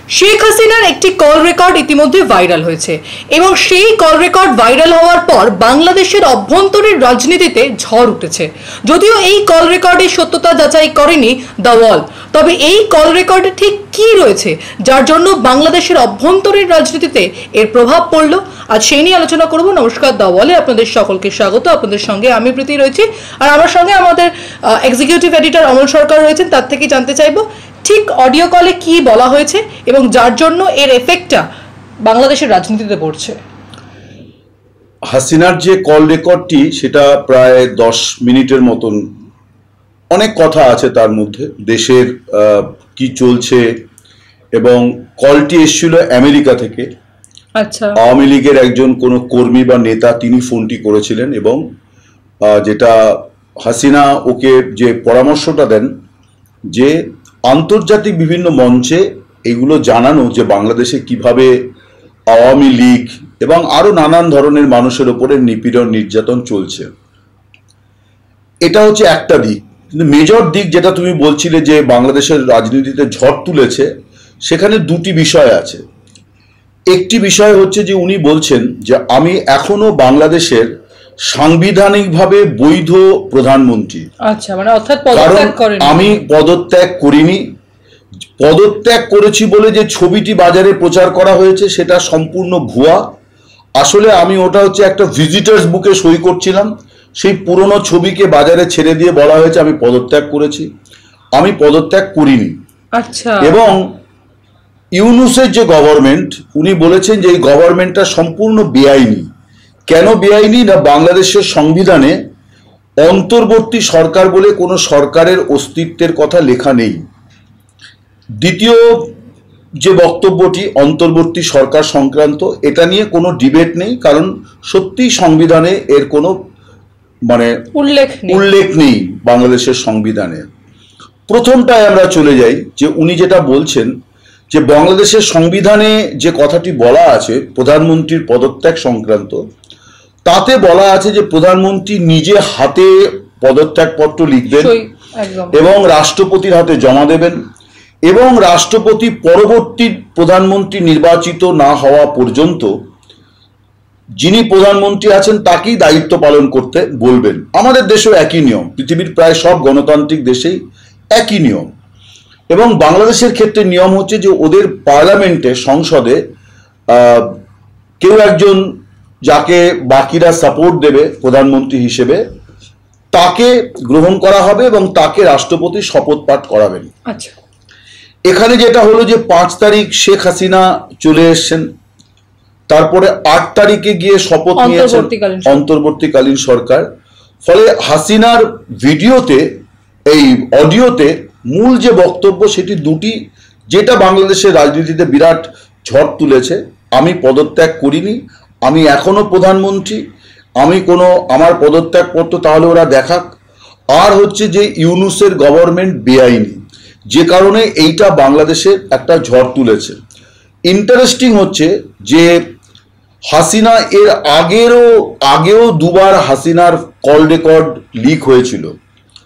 শেখ হাসিনার একটি call record ইতিমধ্যে ভাইরাল হয়েছে এবং সেই কল রেকর্ড ভাইরাল হওয়ার পর বাংলাদেশের অভ্যন্তরীণ রাজনীতিতে ঝড় উঠেছে। যদিও এই কল রেকর্ডের সত্যতা যাচাই করেনি দ্য ওয়াল, তবে এই কল রেকর্ডে ঠিক কি রয়েছে যার জন্য বাংলাদেশের অভ্যন্তরীণ রাজনীতিতে এর প্রভাব পড়ল, আজ সেই নিয়ে আলোচনা করব। নমস্কার, দ্য ওয়ালে আপনাদের সকলকে স্বাগত। আপনাদের সঙ্গে আমি প্রীতি রয়েছি, আর আমার সঙ্গে আমাদের এক্সিকিউটিভ এডিটর অমল সরকার রয়েছেন। তার থেকে জানতে চাইবো ঠিক অডিও কলে কি বলা হয়েছে এবং যার জন্য এর এফেক্টটা বাংলাদেশের রাজনীতিতে পড়ছে। হাসিনার যে কল রেকর্ডটি সেটা প্রায় 10 মিনিটের মতন, অনেক কথা আছে তার মধ্যে, দেশের কি চলছে, এবং কলটি এসেছিল আমেরিকা থেকে। আচ্ছা, আওয়ামী লীগের একজন কোনো কর্মী বা নেতা তিনি ফোনটি করেছিলেন, এবং যেটা হাসিনা ওকে যে পরামর্শটা দেন যে আন্তর্জাতিক বিভিন্ন মঞ্চে এগুলো জানানো যে বাংলাদেশে কিভাবে আওয়ামী লীগ এবং আরো নানান ধরনের মানুষের উপরে নিপীড়ন নির্যাতন চলছে। এটা হচ্ছে একটা দিক, কিন্তু মেজর দিক যেটা তুমি বলছিলে যে বাংলাদেশের রাজনীতিতে ঝড় তুলেছে, সেখানে দুটি বিষয় আছে। একটি বিষয় হচ্ছে যে উনি বলছেন যে আমি এখনো বাংলাদেশের সাংবিধানিকভাবে বৈধ প্রধানমন্ত্রী। আচ্ছা, মানে অর্থাৎ পদত্যাগ করেন। আমি পদত্যাগ করিনি, পদত্যাগ করেছি বলে যে ছবিটি বাজারে প্রচার করা হয়েছে সেটা সম্পূর্ণ ভুয়া। আসলে আমি ওটা হচ্ছে একটা ভিজিটার্স বুকে সই করছিলাম, সেই পুরনো ছবিকে বাজারে ছেড়ে দিয়ে বলা হয়েছে আমি পদত্যাগ করেছি। আমি পদত্যাগ করিনি। আচ্ছা, এবং ইউনূসের যে গভর্নমেন্ট, উনি বলেছেন যে এই গভর্নমেন্টটা সম্পূর্ণ বেআইনি। কেন বেআইনি? না, বাংলাদেশের সংবিধানে অন্তর্বর্তী সরকার বলে কোনো সরকারের অস্তিত্বের কথা লেখা নেই। দ্বিতীয় যে বক্তব্যটি অন্তর্বর্তী সরকার সংক্রান্ত, এটা নিয়ে কোনো ডিবেট নেই, কারণ সত্যিই সংবিধানে এর কোনো মানে উল্লেখ নেই বাংলাদেশের সংবিধানে। প্রথমটায় আমরা চলে যাই যে উনি যেটা বলছেন যে বাংলাদেশের সংবিধানে যে কথাটি বলা আছে প্রধানমন্ত্রীর পদত্যাগ সংক্রান্ত, তাতে বলা আছে যে প্রধানমন্ত্রী নিজে হাতে পদত্যাগপত্র লিখবেন এবং রাষ্ট্রপতির হাতে জমা দেবেন, এবং রাষ্ট্রপতি পরবর্তী প্রধানমন্ত্রী নির্বাচিত না হওয়া পর্যন্ত যিনি প্রধানমন্ত্রী আছেন তাকেই দায়িত্ব পালন করতে বলবেন। আমাদের দেশেও একই নিয়ম, পৃথিবীর প্রায় সব গণতান্ত্রিক দেশেই একই নিয়ম। এবং বাংলাদেশের ক্ষেত্রে নিয়ম হচ্ছে যে ওদের পার্লামেন্টে, সংসদে কেউ একজন যাকে বাকিরা সাপোর্ট দেবে প্রধানমন্ত্রী হিসেবে, তাকে গ্রহণ করা হবে এবং তাকে রাষ্ট্রপতি শপথ পাঠ করাবেন। আচ্ছা, এখানে যেটা হলো যে 5 তারিখ শেখ হাসিনা চলে এসছেন, তারপরে 8 তারিখে গিয়ে শপথ নিয়েছেন অন্তর্বর্তীকালীন সরকার। ফলে হাসিনার ভিডিওতে, এই অডিওতে মূল যে বক্তব্য সেটি দুটি, যেটা বাংলাদেশের রাজনীতিতে বিরাট ঝড় তুলেছে। আমি পদত্যাগ করিনি, আমি এখনো প্রধানমন্ত্রী, আমি কোনো আমার পদত্যাগপত্র তাহলে ওরা দেখাক। আর হচ্ছে যে ইউনূসের গভর্নমেন্ট বেআইনি, যে কারণে এইটা বাংলাদেশের একটা ঝড় তুলেছে। ইন্টারেস্টিং হচ্ছে যে হাসিনা এর আগেও দুবার হাসিনার কল রেকর্ড লিক হয়েছিল।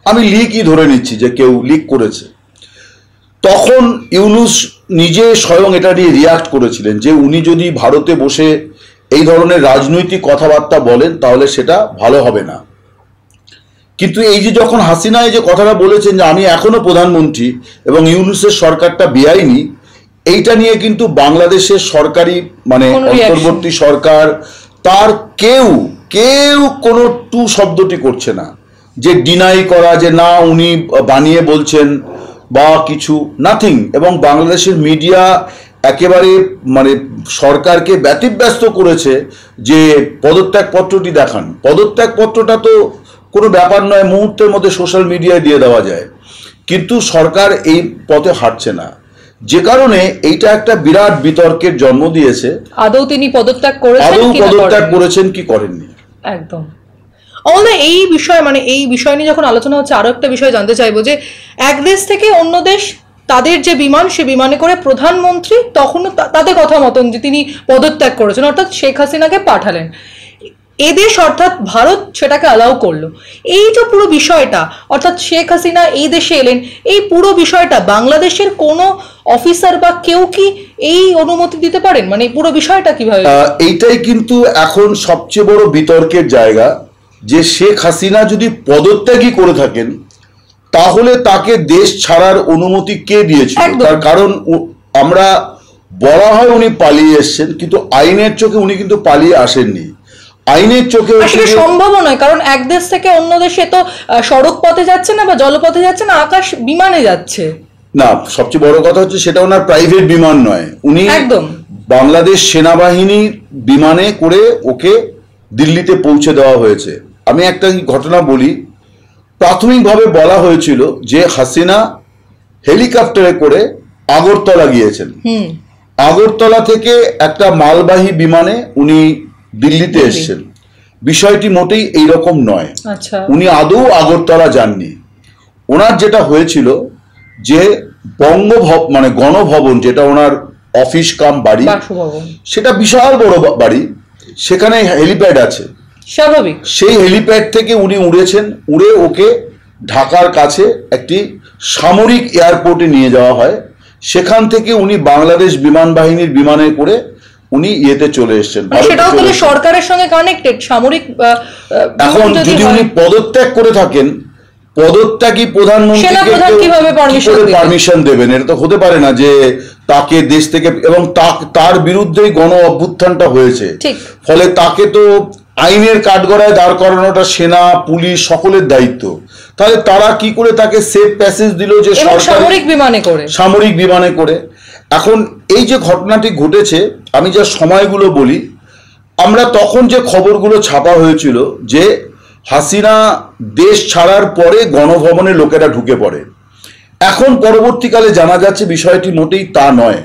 আমি লিকই ধরে নিচ্ছি যে কেউ লিক করেছে। তখন ইউনূস নিজে স্বয়ং এটা নিয়ে রিয়াক্ট করেছিলেন যে উনি যদি ভারতে বসে এই ধরনের রাজনৈতিক কথাবার্তা বলেন তাহলে সেটা ভালো হবে না। কিন্তু এই যে যখন হাসিনা এই যে কথাটা বলেছেন যে আমি এখনো প্রধানমন্ত্রী এবং ইউনূসের সরকারটা বেআইনি, এইটা নিয়ে কিন্তু বাংলাদেশের সরকারি মানে অন্তর্বর্তী সরকার তার কেউ কোনো টু শব্দটি করছে না, যে ডিনাই করা যে না উনি বানিয়ে বলছেন বা কিছু, নাথিং। এবং বাংলাদেশের মিডিয়া একেবারে মানে সরকারকে ব্যতিব্যস্ত করেছে যে পদত্যাগপত্রটি দেখান। পদত্যাগপত্রটা তো কোনো ব্যাপার নয়, মুহূর্তের মধ্যে সোশ্যাল মিডিয়ায় দিয়ে দেওয়া যায়, কিন্তু সরকার এই পথে হাঁটছে না, যে কারণে এইটা একটা বিরাট বিতর্কের জন্ম দিয়েছে। আদৌ তিনি পদত্যাগ করেছেন কি করেননি। একদম এই বিষয় মানে এই বিষয় নিয়ে যখন আলোচনা হচ্ছে, আরো একটা বিষয় জানতে চাইবো যে এক দেশ থেকে অন্য দেশ তাদের যে বিমান, সে বিমানে করে প্রধানমন্ত্রী তখন তাদের কথা মতন যে তিনি পদত্যাগ করেছেন, অর্থাৎ শেখ হাসিনাকে পাঠালেন। এদেশ অর্থাৎ ভারত সেটাকে অ্যালাউ করলো। এই যে পুরো বিষয়টা, অর্থাৎ শেখ হাসিনা এই দেশে এলেন, এই পুরো বিষয়টা বাংলাদেশের কোনো অফিসার বা কেউ কি এই অনুমতি দিতে পারেন? মানে পুরো বিষয়টা কিভাবে? এইটাই কিন্তু এখন সবচেয়ে বড় বিতর্কের জায়গা, যে শেখ হাসিনা যদি পদত্যাগই করে থাকেন তাহলে তাকে দেশ ছাড়ার অনুমতি কে দিয়েছিল? তার কারণ আমরা বলা হয় উনি পালিয়ে এসেছেন, কিন্তু আইনের চোখে উনি কিন্তু পালিয়ে আসেননি। আইনের চোখে সম্ভব নয়, কারণ এক দেশ থেকে অন্য দেশে তো সড়ক পথে যাচ্ছে না বা জলপথে যাচ্ছে না, আকাশ বিমানে যাচ্ছে। না, সবচেয়ে বড় কথা হচ্ছে সেটা ওনার প্রাইভেট বিমান নয়, উনি একদম বাংলাদেশ সেনাবাহিনীর বিমানে করে ওকে দিল্লিতে পৌঁছে দেওয়া হয়েছে। আমি একটা ঘটনা বলি। প্রাথমিকভাবে বলা হয়েছিল যে হাসিনা হেলিকপ্টারে করে আগরতলা গিয়েছেন, আগরতলা থেকে একটা মালবাহী বিমানে উনি দিল্লিতে এসেছেন। বিষয়টি মোটেই এইরকম নয়। উনি আদৌ আগরতলা যাননি। ওনার যেটা হয়েছিল যে মানে গণভবন, যেটা ওনার অফিস কাম বাড়ি, সেটা বিশাল বড় বাড়ি, সেখানে হেলিপ্যাড আছে স্বাভাবিক। সেই হেলিপ্যাড থেকে উনি উড়েছেন, উড়ে ওকে ঢাকার কাছে একটি সামরিক এয়ারপোর্টে নিয়ে যাওয়া হয়। সেখান থেকে উনি বাংলাদেশ বিমান বাহিনীর বিমানে করে উনি ইয়েতে চলে এসেছেন। সেটাও তাহলে সরকারের সঙ্গে কানেক্টেড সামরিক। এখন যদি উনি পদত্যাগ করে থাকেন, পদত্যাগী প্রধানমন্ত্রীকে পারমিশন দেবেন? এটা তো হতে পারে না যে তাকে দেশ থেকে, এবং তার বিরুদ্ধেই গণ অভ্যুত্থানটা হয়েছে, ফলে তাকে তো আইনের কাঠগড়ায় দাঁড় করানোটা সেনা পুলিশ সকলের দায়িত্ব। তাহলে তারা কি করে তাকে সেফ প্যাসেজ দিল যে সামরিক বিমানে করে? এখন এই যে ঘটনাটি ঘটেছে, আমি যা সময়গুলো বলি, আমরা তখন যে খবরগুলো ছাপা হয়েছিল যে হাসিনা দেশ ছাড়ার পরে গণভবনে লোকেরা ঢুকে পড়ে। এখন পরবর্তীকালে জানা যাচ্ছে বিষয়টি মোটেই তা নয়।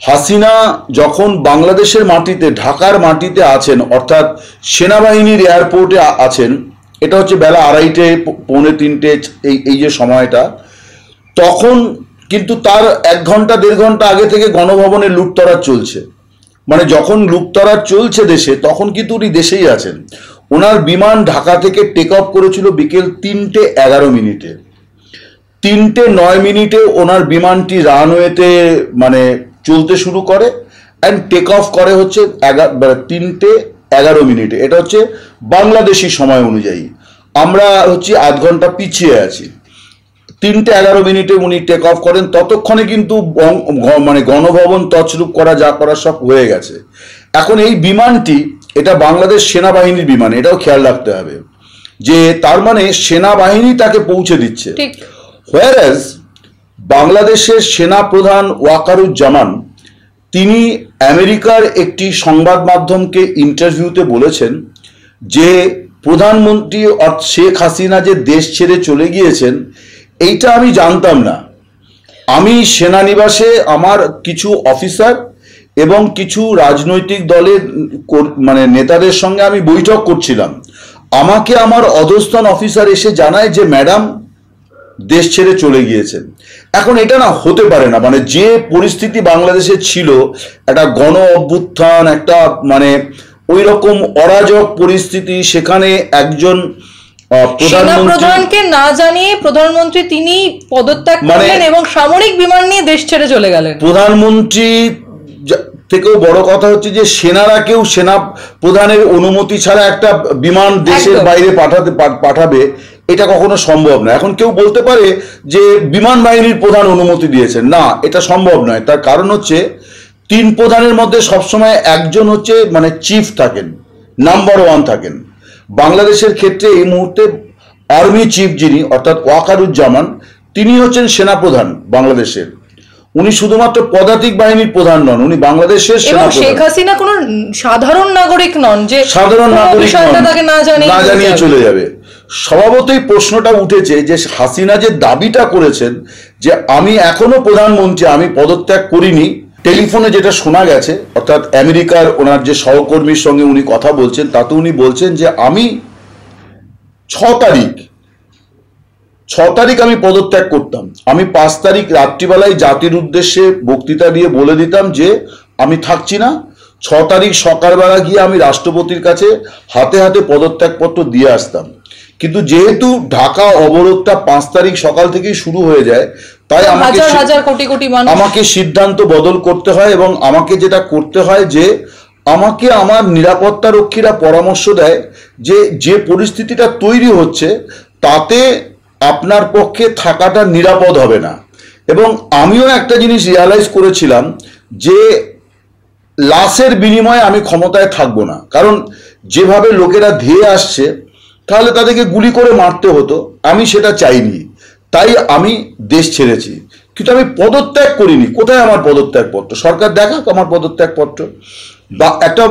হাসিনা যখন বাংলাদেশের মাটিতে, ঢাকার মাটিতে আছেন, অর্থাৎ সেনাবাহিনীর এয়ারপোর্টে আছেন, এটা হচ্ছে বেলা 2:30 পৌনে 3টে এই যে সময়টা, তখন কিন্তু তার 1 ঘন্টা 1.5 ঘন্টা আগে থেকে গণভবনে লুটতরাজ চলছে। মানে যখন লুটতরাজ চলছে দেশে, তখন কিন্তু উনি দেশেই আছেন। ওনার বিমান ঢাকা থেকে টেক অফ করেছিল বিকেল 3:11 3:09 ওনার বিমানটি রানওয়েতে মানে চলতে শুরু করে, অ্যান্ড টেক অফ করে হচ্ছে 3:11। এটা হচ্ছে বাংলাদেশি সময় অনুযায়ী। আমরা হচ্ছে 1/2 ঘন্টা পিছিয়ে আছি। 3:11 উনি টেক অফ করেন। ততক্ষণে কিন্তু মানে গণভবন তছরূপ করা, যা করা সব হয়ে গেছে। এখন এই বিমানটি, এটা বাংলাদেশ সেনাবাহিনীর বিমান, এটাও খেয়াল রাখতে হবে যে তার মানে সেনাবাহিনী তাকে পৌঁছে দিচ্ছে। হোয়ারাজ বাংলাদেশের সেনা প্রধান ওয়াকারুজ্জামান, তিনি আমেরিকার একটি সংবাদ মাধ্যমকে ইন্টারভিউতে বলেছেন যে প্রধানমন্ত্রী শেখ হাসিনা যে দেশ ছেড়ে চলে গিয়েছেন, এইটা আমি জানতাম না। আমি সেনানিবাসে আমার কিছু অফিসার এবং কিছু রাজনৈতিক দলের মানে নেতাদের সঙ্গে আমি বৈঠক করছিলাম। আমাকে আমার অধস্তন অফিসার এসে জানায় যে ম্যাডাম দেশ ছেড়ে চলে গিয়েছেন। এখন এটা না হতে পারে না। মানে যে পরিস্থিতি বাংলাদেশে ছিল, একটা গণ অভ্যুত্থান, একটা মানে ওই রকম অরাজক পরিস্থিতি, সেখানে একজন প্রধানকে না জানিয়ে প্রধানমন্ত্রী তিনি পদত্যাগ করলেন এবং সামরিক বিমান নিয়ে দেশ ছেড়ে চলে গেলেন। প্রধানমন্ত্রী থেকেও বড় কথা হচ্ছে যে সেনারা কেউ সেনা প্রধানের অনুমতি ছাড়া একটা বিমান দেশের বাইরে পাঠাবে, এটা কখনো সম্ভব না। এখন কেউ বলতে পারে যে বিমান বাহিনীর প্রধান অনুমতি দিয়েছেন, না, এটা সম্ভব নয়। তার কারণ হচ্ছে 3 প্রধানের মধ্যে সবসময় একজন হচ্ছে মানে চিফ থাকেন, নাম্বার 1 থাকেন। বাংলাদেশের ক্ষেত্রে এই মুহূর্তে আর্মি চিফ যিনি, অর্থাৎ ওয়াকারুজ্জামান, তিনি হচ্ছেন সেনাপ্রধান বাংলাদেশের। উনি শুধুমাত্র পদাতিক বাহিনীর প্রধান নন, উনি বাংলাদেশের সেনাপ্রধান। শেখ হাসিনা কোনো সাধারণ নাগরিক নন যে সাধারণ নাগরিক না জানিয়ে চলে যাবে। স্বভাবতই প্রশ্নটা উঠেছে যে হাসিনা যে দাবিটা করেছেন যে আমি এখনো প্রধানমন্ত্রী, আমি পদত্যাগ করিনি, টেলিফোনে যেটা শোনা গেছে, অর্থাৎ আমেরিকার ওনার যে সহকর্মীর সঙ্গে উনি কথা বলছেন, তাতে উনি বলছেন যে আমি 6 তারিখ আমি পদত্যাগ করতাম। আমি 5 তারিখ রাত্রিবেলায় জাতির উদ্দেশ্যে বক্তৃতা দিয়ে বলে দিতাম যে আমি থাকছি না। 6 তারিখ সকালবেলা গিয়ে আমি রাষ্ট্রপতির কাছে হাতে হাতে পদত্যাগপত্র দিয়ে আসতাম। কিন্তু যেহেতু ঢাকা অবরোধটা 5 তারিখ সকাল থেকেই শুরু হয়ে যায়, তাই আমাকে সিদ্ধান্ত বদল করতে হয়। এবং আমাকে যেটা করতে হয় যে আমাকে আমার নিরাপত্তা রক্ষীরা পরামর্শ দেয় যে যে পরিস্থিতিটা তৈরি হচ্ছে তাতে আপনার পক্ষে থাকাটা নিরাপদ হবে না। এবং আমিও একটা জিনিস রিয়ালাইজ করেছিলাম যে লাশের বিনিময়ে আমি ক্ষমতায় থাকবো না, কারণ যেভাবে লোকেরা ধেয়ে আসছে তাহলে তাদেরকে গুলি করে মারতে হতো, আমি সেটা চাইনি, তাই আমি দেশ ছেড়েছি। কিন্তু আমি পদত্যাগ করিনি। কোথায় আমার পদত্যাগপত্র? সরকার দেখাক আমার পদত্যাগপত্র। বা একটা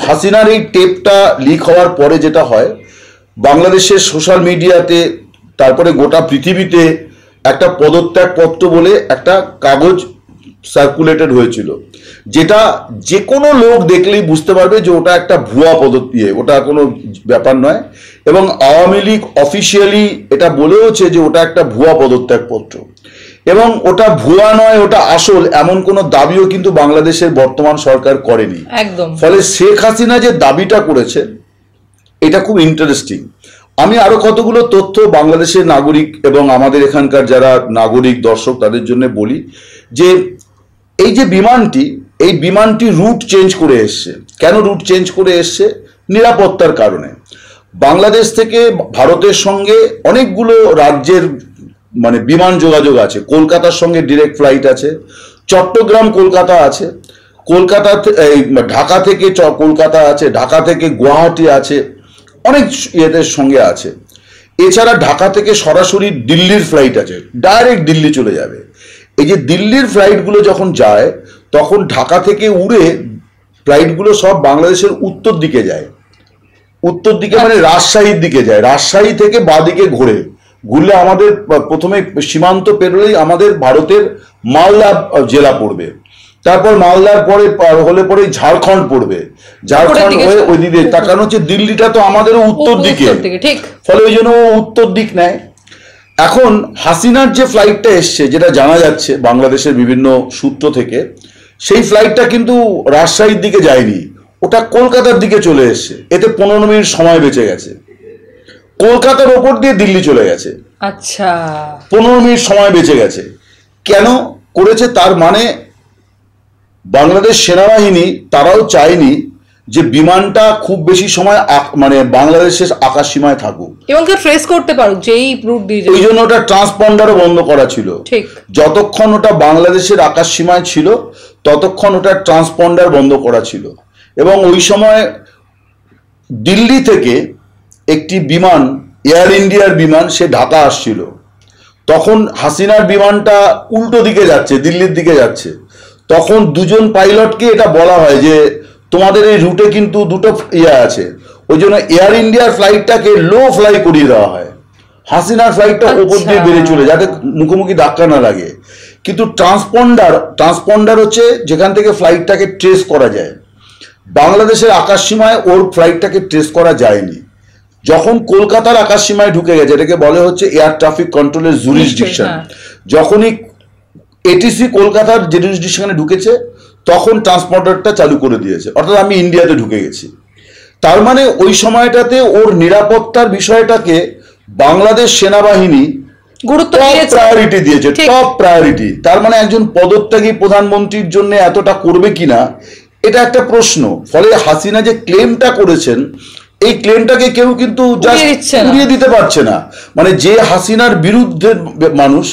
হাসিনার এই টেপটা লিক হওয়ার পরে যেটা হয়, বাংলাদেশের সোশ্যাল মিডিয়াতে তারপরে গোটা পৃথিবীতে একটা পদত্যাগপত্র বলে একটা কাগজ সার্কুলেটেড হয়েছিল, যেটা যে কোনো লোক দেখলেই বুঝতে পারবে যে ওটা একটা ভুয়া ওটা কোনো ব্যাপার নয়। এবং আওয়ামী লীগ অফিসিয়ালি এটা বলেওছে যে ওটা একটা ভুয়া পদত্যাগপত্র, এবং ওটা ভুয়া নয়, ওটা আসল, এমন কোনো দাবিও কিন্তু বাংলাদেশের বর্তমান সরকার করেনি। একদম। ফলে শেখ হাসিনা যে দাবিটা করেছে এটা খুব ইন্টারেস্টিং। আমি আরো কতগুলো তথ্য বাংলাদেশের নাগরিক এবং আমাদের এখানকার যারা নাগরিক দর্শক তাদের জন্য বলি যে এই যে এই বিমানটি রুট চেঞ্জ করে এসছে। কেন রুট চেঞ্জ করে এসছে? নিরাপত্তার কারণে। বাংলাদেশ থেকে ভারতের সঙ্গে অনেকগুলো রাজ্যের মানে বিমান যোগাযোগ আছে। কলকাতার সঙ্গে ডিরেক্ট ফ্লাইট আছে, চট্টগ্রাম কলকাতা আছে, কলকাতা ঢাকা থেকে কলকাতা আছে, ঢাকা থেকে গুয়াহাটি আছে, অনেক ইয়েদের সঙ্গে আছে। এছাড়া ঢাকা থেকে সরাসরি দিল্লির ফ্লাইট আছে, ডাইরেক্ট দিল্লি চলে যাবে। এই যে দিল্লির ফ্লাইটগুলো যখন যায় তখন ঢাকা থেকে উড়ে ফ্লাইটগুলো সব বাংলাদেশের উত্তর দিকে যায়। উত্তর দিকে মানে রাজশাহীর দিকে যায়, রাজশাহী থেকে বাঁদিকে ঘুরলে আমাদের প্রথমে সীমান্ত পেরোলেই আমাদের ভারতের মালদা জেলা পড়বে, তারপর মালদার পরে ঝাড়খণ্ড পড়বে, ঝাড়খণ্ড হয়ে ওই দিকে। তার কারণ হচ্ছে দিল্লিটা তো আমাদেরও উত্তর দিকে, ফলে ওই জন্য উত্তর দিক নেয়। এখন হাসিনার যে ফ্লাইটটা এসছে, যেটা জানা যাচ্ছে বাংলাদেশের বিভিন্ন সূত্র থেকে, সেই ফ্লাইটটা কিন্তু রাজশাহীর দিকে যায়নি, ওটা কলকাতার দিকে চলে এসছে। এতে 15 মিনিট সময় বেঁচে গেছে, কলকাতার ওপর দিয়ে দিল্লি চলে গেছে। আচ্ছা, 15 মিনিট সময় বেঁচে গেছে। কেন করেছে? তার মানে বাংলাদেশ সেনাবাহিনী তারাও চায়নি যে বিমানটা খুব বেশি সময় মানে বাংলাদেশের আকাশ সীমায় থাকুক এবং ট্রেস করতে পারুক যেই রুট দিয়ে। ওই জন্য ওটা ট্রান্সপন্ডারও বন্ধ করা ছিল। যতক্ষণ ওটা বাংলাদেশের আকাশ সীমায় ছিল ততক্ষণ ওটা ট্রান্সপন্ডার বন্ধ করা ছিল। এবং ওই সময় দিল্লি থেকে একটি বিমান, এয়ার ইন্ডিয়ার বিমান, সে ঢাকা আসছিল। তখন হাসিনার বিমানটা উল্টো দিকে যাচ্ছে, দিল্লির দিকে যাচ্ছে। তখন দুজন পাইলটকে এটা বলা হয় যে তোমাদের এই রুটে কিন্তু দুটো আছে, ওই জন্য এয়ার ইন্ডিয়ার ফ্লাইটটাকে লো ফ্লাই করিয়ে দেওয়া হয়, হাসিনার ফ্লাইটটা ওপর দিয়ে বেড়ে চলে যাতে মুখোমুখি ধাক্কা না লাগে। কিন্তু ট্রান্সপন্ডার হচ্ছে যেখান থেকে ফ্লাইটটাকে ট্রেস করা যায়। বাংলাদেশের আকাশ সীমায় ওর ফ্লাইটটাকে ট্রেস করা যায়নি। যখন কলকাতার আকাশ সীমায় ঢুকে গেছে, এটাকে বলে হচ্ছে এয়ার ট্রাফিক কন্ট্রোলের জুরিসডিকশন, যখনই এটিসি কলকাতার জুরিসডিকশনে ঢুকেছে তখন ট্রান্সপন্ডারটা চালু করে দিয়েছে, অর্থাৎ আমি ইন্ডিয়াতে ঢুকে গেছি। তার মানে ওই সময়টাতে ওর নিরাপত্তার বিষয়টাকে বাংলাদেশ সেনাবাহিনী প্রায়োরিটি দিয়েছে, টপ প্রায়োরিটি। তার মানে একজন পদত্যাগী প্রধানমন্ত্রীর জন্য এতটা করবে কিনা এটা একটা প্রশ্ন। ফলে হাসিনা যে ক্লেমটা করেছেন, এই ক্লেমটাকে কেউ কিন্তু উড়িয়ে দিতে পারছে না। মানে যে হাসিনার বিরুদ্ধে মানুষ,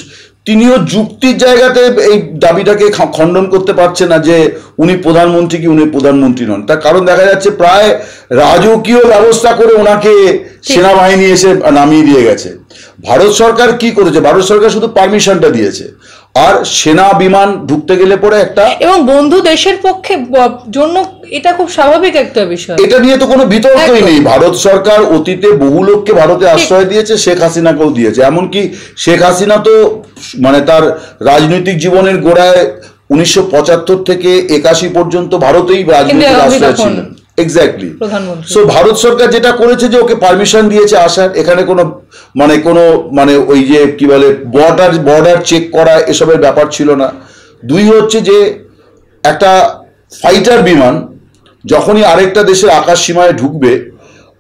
তিনিও যুক্তির জায়গাতে এই দাবিটাকে খণ্ডন করতে পারছে না যে উনি প্রধানমন্ত্রী কি উনি প্রধানমন্ত্রী নন। তার কারণ দেখা যাচ্ছে প্রায় রাজকীয় ব্যবস্থা করে ওনাকে সেনাবাহিনী এসে নামিয়ে দিয়ে গেছে। ভারত সরকার কি করেছে? ভারত সরকার শুধু পারমিশনটা দিয়েছে, আর সেনা বিমান ঢুকতে গেলে পরে একটা, এবং বন্ধু দেশের পক্ষে জন্য এটা খুব স্বাভাবিক একটা বিষয়, এটা নিয়ে তো কোনো বিতর্কই নেই। ভারত সরকার অতীতে বহু লোককে ভারতে আশ্রয় দিয়েছে, শেখ হাসিনাকেও দিয়েছে। এমনকি শেখ হাসিনা তো মানে তার রাজনৈতিক জীবনের গোড়ায় 1975 থেকে 81 পর্যন্ত ভারতেই রাজনৈতিক আশ্রয় ছিলেন। এক্স্যাক্টলি। সো ভারত সরকার যেটা করেছে যে ওকে পারমিশন দিয়েছে আসার, এখানে কোনো ওই যে কি বলে বর্ডার চেক করা এসবের ব্যাপার ছিল না। দুই হচ্ছে যে একটা ফাইটার বিমান যখনই আরেকটা দেশের আকাশ সীমায় ঢুকবে,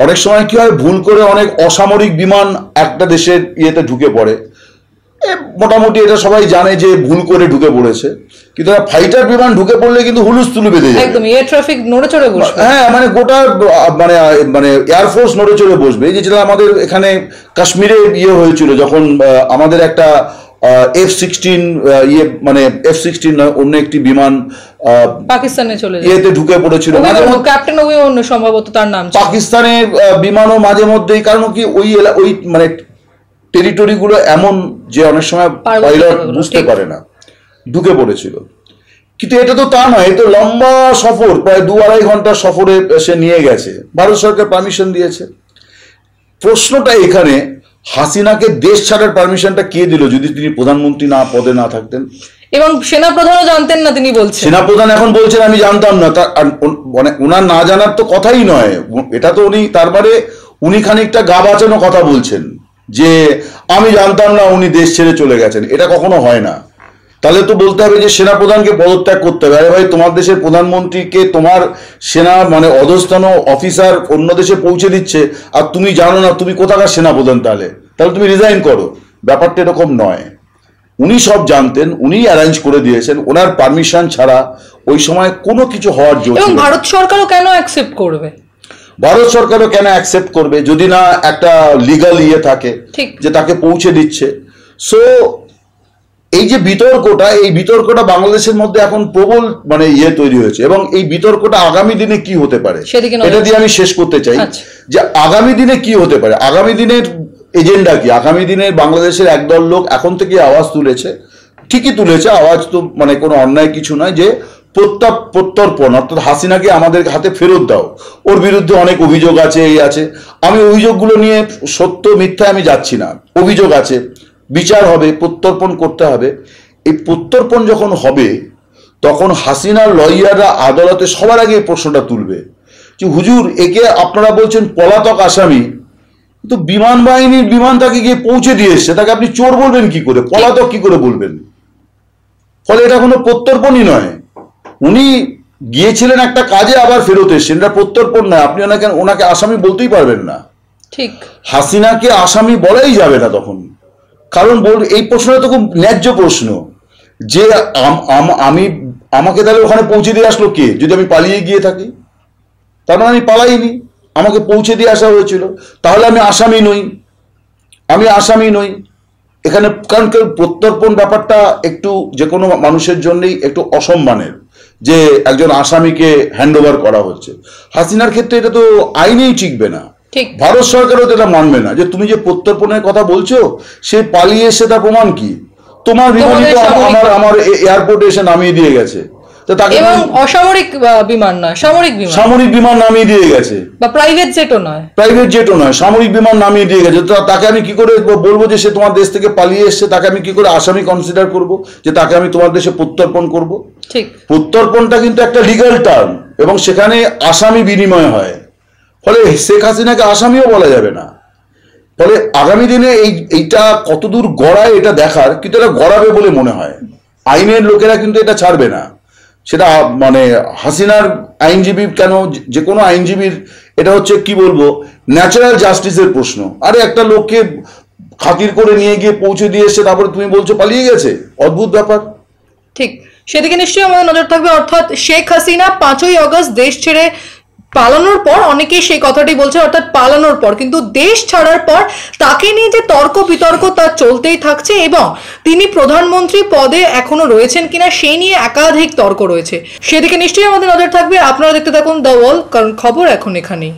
অনেক সময় কি হয়, ভুল করে অনেক অসামরিক বিমান একটা দেশের ইয়েতে ঢুকে পড়ে। মোটামুটি এটা সবাই জানে যে ভুল করে ঢুকে পড়েছে, কিন্তু ফাইটার বিমান ঢুকে পড়লে কিন্তু হুলুস্থুলু বেঁধে যায়, একদম এয়ার ট্রাফিক নড়ে চড়ে বসবে। হ্যাঁ, মানে গোটা মানে মানে এয়ারফোর্স নড়ে চড়ে বসবে। এই যেটা আমাদের এখানে কাশ্মীরে ইয়ে হয়েছিল, যখন আমাদের একটা F-16 ইয়ে, মানে F-16 নয়, অন্য একটি বিমান পাকিস্তানে চলে ইয়েতে ঢুকে পড়েছিল, ক্যাপ্টেন অভিমন্যু সম্ভবত তার নাম। পাকিস্তানের বিমানও মাঝে মধ্যেই, কারণ কি ওই মানে টেরিটরি গুলো এমন যে অনেক সময় পাইলট বুঝতে পারে না, ঢুকে পড়েছিল। কিন্তু এটা তো তা নয়, এটা লম্বা সফর, প্রায় 2-2.5 ঘন্টার সফরে সে নিয়ে গেছে, ভারত সরকার পারমিশন দিয়েছে। প্রশ্নটা এখানে, হাসিনাকে দেশ ছাড়ার পারমিশনটা কে দিল যদি তিনি প্রধানমন্ত্রী না পদে না থাকতেন? এবং সেনাপ্রধানও জানতেন না, তিনি বলছেন। সেনাপ্রধান এখন বলছেন আমি জানতাম না, মানে ওনার না জানার তো কথাই নয়, এটা তো উনি, তারপরে উনি খানিকটা গা বাঁচানো কথা বলছেন যে আমি জানতাম না উনি দেশ ছেড়ে চলে গেছেন। এটা কখনো হয় না। তাহলে তো বলতে হবে যে সেনাপ্রধানকে পদত্যাগ করতে হবে। আরে ভাই, তোমার দেশের প্রধানমন্ত্রীকে তোমার সেনা মানে অধস্তন অফিসার অন্য দেশে পৌঁছে দিচ্ছে, আর তুমি জানো না, তুমি কোথাকার সেনাপ্রধান? তাহলে তুমি রিজাইন করো। ব্যাপারটা এরকম নয়। উনি সব জানতেন, উনি অ্যারেঞ্জ করে দিয়েছেন, ওনার পারমিশন ছাড়া ওই সময় কোনো কিছু হওয়ার জন্য। এবং ভারত সরকারও কেন অ্যাকসেপ্ট করবে? ভারত সরকারও কেন অ্যাকসেপ্ট করবে যদি না একটা লিগাল ইয়ে থাকে যে তাকে পৌঁছে দিচ্ছে? সো এই যে বিতর্কটা, এই বিতর্কটা বাংলাদেশের মধ্যে এখন প্রবল মানে ইয়ে তৈরি হয়েছে, এবং এই বিতর্কটা আগামী দিনে কি হতে পারে এটা দিয়ে আমি শেষ করতে চাই। যে আগামী দিনে কি হতে পারে, আগামী দিনের এজেন্ডা কি? আগামী দিনে বাংলাদেশের একদল লোক এখন থেকে আওয়াজ তুলেছে, ঠিকই তুলেছে, আওয়াজ তো মানে কোনো অন্যায় কিছু নয়, যে প্রত্যর্পণ, অর্থাৎ হাসিনাকে আমাদের হাতে ফেরত দাও। ওর বিরুদ্ধে অনেক অভিযোগ আছে, এই আছে। আমি অভিযোগগুলো নিয়ে সত্য মিথ্যা আমি যাচ্ছি না, অভিযোগ আছে, বিচার হবে, প্রত্যর্পণ করতে হবে। এই প্রত্যর্পণ যখন হবে তখন হাসিনার লয়াররা আদালতে সবার আগে এই প্রশ্নটা তুলবে যে হুজুর, একে আপনারা বলছেন পলাতক আসামি, তো বিমান বাহিনীর বিমান তাকে গিয়ে পৌঁছে দিয়ে এসছে, তাকে আপনি চোর বলবেন কি করে, পলাতক কি করে বলবেন? ফলে এটা কোনো প্রত্যর্পণই নয়। উনি গিয়েছিলেন একটা কাজে, আবার ফেরত এসছেন, এটা প্রত্যর্পণ নয়। আপনি ওনাকে আসামি বলতেই পারবেন না। ঠিক, হাসিনাকে আসামি বলাই যাবে না তখন, কারণ এই প্রশ্নটা তো খুব ন্যায্য প্রশ্ন যে আমাকে তাহলে ওখানে পৌঁছে দিয়ে আসলো কে? যদি আমি পালিয়ে গিয়ে থাকি, তার মানে আমি পালাইনি, আমাকে পৌঁছে দিয়ে আসা হয়েছিল, তাহলে আমি আসামি নই, আমি আসামি নই এখানে। কারণ প্রত্যর্পণ ব্যাপারটা একটু যে কোনো মানুষের জন্যই একটু অসম্মানের, যে একজন আসামিকে হ্যান্ডওভার করা হচ্ছে। হাসিনার ক্ষেত্রে এটা তো আইনেই টিকবে না, ভারত সরকারও তো এটা মানবে না। যে তুমি যে প্রত্যর্পণের কথা বলছো, সে পালিয়ে এসে তার প্রমাণ কি? তোমার বিমানই তো আমার এয়ারপোর্টে এসে নামিয়ে দিয়ে গেছে, এবং অসামরিক বিমান নয়, সামরিক বিমান নামিয়ে দিয়ে গেছে, বা প্রাইভেট জেটও নয়, সামরিক বিমান নামিয়ে দিয়ে গেছে। তাকে আমি কি করে বলবো যে সে তোমার দেশ থেকে পালিয়ে এসছে? তাকে আমি কি করে আসামি কনসিডার করব যে তাকে আমি তোমার দেশে প্রত্যর্পণ করব? ঠিক, প্রত্যর্পণটা কিন্তু একটা লিগ্যাল টার্ম, এবং সেখানে আসামি বিনিময় হয়। ফলে শেখ হাসিনাকে আসামিও বলা যাবে না। ফলে আগামী দিনে এইটা কতদূর গড়ায় এটা দেখার, কিন্তু এটা গড়াবে বলে মনে হয়। আইনের লোকেরা কিন্তু এটা ছাড়বে না। সেটা মানে হাসিনার আইনজীবী কেন, যে কোনো আইনজীবীর এটা হচ্ছে কি বলবো, ন্যাচারাল জাস্টিসের প্রশ্ন। আরে একটা লোককে খাতির করে নিয়ে গিয়ে পৌঁছে দিয়ে এসে তারপরে তুমি বলছো পালিয়ে গেছে, অদ্ভুত ব্যাপার। ঠিক, সেদিকে নিশ্চয়ই আমাদের নজর থাকবে। অর্থাৎ শেখ হাসিনা 5ই আগস্ট দেশ ছেড়ে পালানোর পর, অনেকেই সেই কথাটি বলছে, অর্থাৎ পালানোর পর, কিন্তু দেশ ছাড়ার পর তাকে নিয়ে যে তর্ক বিতর্ক তা চলতেই থাকছে, এবং তিনি প্রধানমন্ত্রী পদে এখনো রয়েছেন কিনা সেই নিয়ে একাধিক তর্ক রয়েছে। সেদিকে নিশ্চয়ই আমাদের নজর থাকবে। আপনারা দেখতে থাকুন দ্য ওয়াল, কারণ খবর এখন এখানেই।